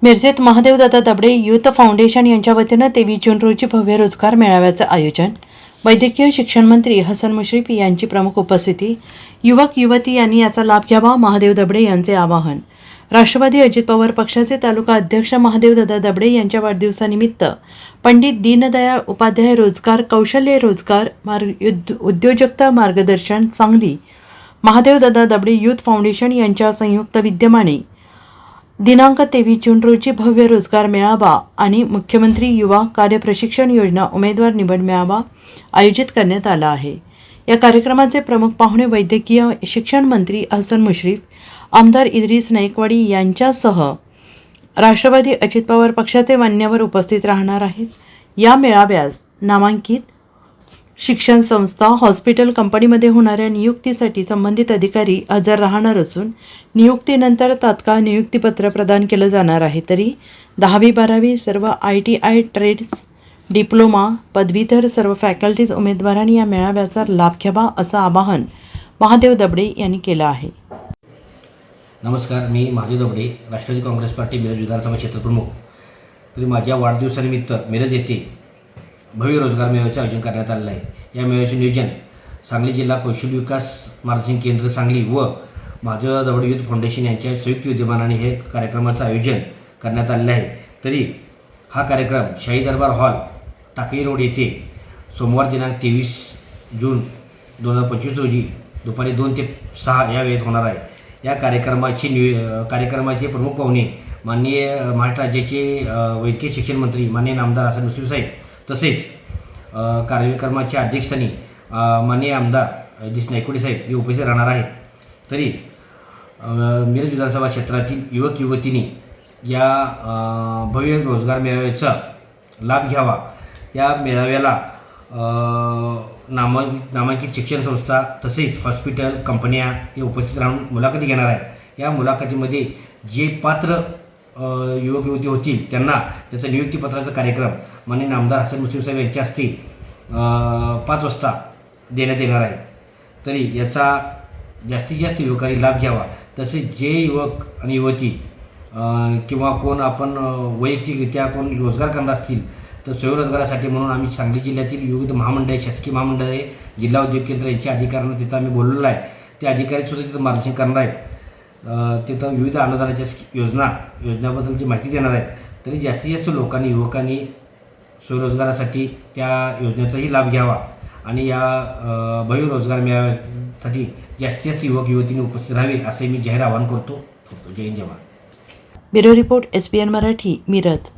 मिरजेत महादेवदादा Dabade youth foundation यांच्या वतीनं 23 जून रोजी भव्य रोजगार मेळाव्याचं आयोजन. वैद्यकीय शिक्षण मंत्री हसन मुश्रीफ यांची प्रमुख उपस्थिती. युवक युवती यांनी याचा लाभ घ्यावा, महादेव दबडे यांचे आवाहन. राष्ट्रवादी अजित पवार पक्षाचे तालुका अध्यक्ष महादेवदादा दबडे यांच्या वाढदिवसानिमित्त पंडित दीनदयाळ उपाध्याय रोजगार कौशल्य रोजगार उद्योजकता मार्गदर्शन सांगली, महादेवदादा दबडे युथ फाउंडेशन यांच्या संयुक्त विद्यमाने दिनांक 23 जून रोजी भव्य रोजगार मेळावा आणि मुख्यमंत्री युवा कार्य प्रशिक्षण योजना उमेदवार निवड मेळावा आयोजित करण्यात आला आहे. या कार्यक्रमाचे प्रमुख पाहुणे वैद्यकीय शिक्षण मंत्री हसन मुश्रीफ, आमदार इद्रिस नाईकवाडी यांच्यासह राष्ट्रवादी अजित पवार पक्षाचे मान्यवर उपस्थित राहणार आहेत. या मेळाव्यास नामांकित शिक्षण संस्था, हॉस्पिटल, कंपनीमध्ये होणाऱ्या नियुक्तीसाठी संबंधित अधिकारी हजर राहणार असून नियुक्तीनंतर तात्काळ नियुक्तीपत्र प्रदान केलं जाणार आहे. तरी 10वी-12वी सर्व ITI ट्रेड्स, डिप्लोमा, पदवीधर सर्व फॅकल्टीज उमेदवारांनी या मेळाव्याचा लाभ घ्यावा असं आवाहन महादेव दबडे यांनी केलं आहे. नमस्कार, मी महादेव दबडे, राष्ट्रवादी काँग्रेस पार्टी मिरज विधानसभा क्षेत्रप्रमुख. तरी माझ्या वाढदिवसानिमित्त मिरज येथे भव्य रोजगार मेळाव्याचे आयोजन करण्यात आलेलं आहे. या मेळाव्याचे नियोजन सांगली जिल्हा कौशल्य विकास मार्गदर्शन केंद्र सांगली व महादेवदादा दबडे युथ फाउंडेशन यांच्या संयुक्त विद्यमानाने हे कार्यक्रमाचं आयोजन करण्यात आलेलं आहे. तरी हा कार्यक्रम शाही दरबार हॉल, टाकळी रोड येथे सोमवार दिनांक 23 जून 2025 रोजी दुपारी 2 ते 6 या वेळेत होणार आहे. या कार्यक्रमाचे प्रमुख पाहुणे माननीय महाराष्ट्र राज्याचे वैद्यकीय शिक्षण मंत्री माननीय आमदार हसन मुश्रीफ साहेब, तसेच कार्यक्रमाच्या अध्यक्षस्थानी माननीय आमदार इद्रिस नाईकवाडी साहेब हे उपस्थित राहणार आहेत. तरी मिरज विधानसभा क्षेत्रातील युवक युवतींनी या भव्य रोजगार मेळाव्याचा लाभ घ्यावा. या मेळाव्याला नामांकित शिक्षण संस्था तसेच हॉस्पिटल, कंपन्या हे उपस्थित राहून मुलाखती घेणार आहेत. या मुलाखतीमध्ये जे पात्र युवक युवती होतील त्यांना त्याचा नियुक्तीपत्राचा कार्यक्रम माननीय आमदार हसन मुश्रीफ साहेब यांच्या हस्ते 5 वाजता देण्यात येणार आहे. तरी याचा जास्तीत जास्त युवकांनी लाभ घ्यावा. तसेच जे युवक आणि युवती किंवा कोण आपण वैयक्तिकरित्या कोण रोजगार करणार असतील तर स्वयंरोजगारासाठी म्हणून आम्ही सांगली जिल्ह्यातील विविध महामंडळे, शासकीय महामंडळे, जिल्हा उद्योग केंद्र यांच्या अधिकाऱ्यांना तिथं आम्ही बोललेलं आहे. ते अधिकारीसुद्धा तिथं मार्गदर्शन करणार आहेत. तिथं विविध अनुदानाच्या योजनाबद्दलची माहिती देणार आहेत. तरी जास्तीत जास्त लोकांनी, युवकांनी स्वयंरोजगारासाठी त्या योजनेचाही लाभ घ्यावा आणि या भव्य रोजगार मेळाव्यासाठी जास्तीत जास्त युवक युवतींनी उपस्थित राहावे असे मी जाहीर आवाहन करतो. जय हिंद, जय Maharashtra. Bureau report, SBN Marathi, Miraj.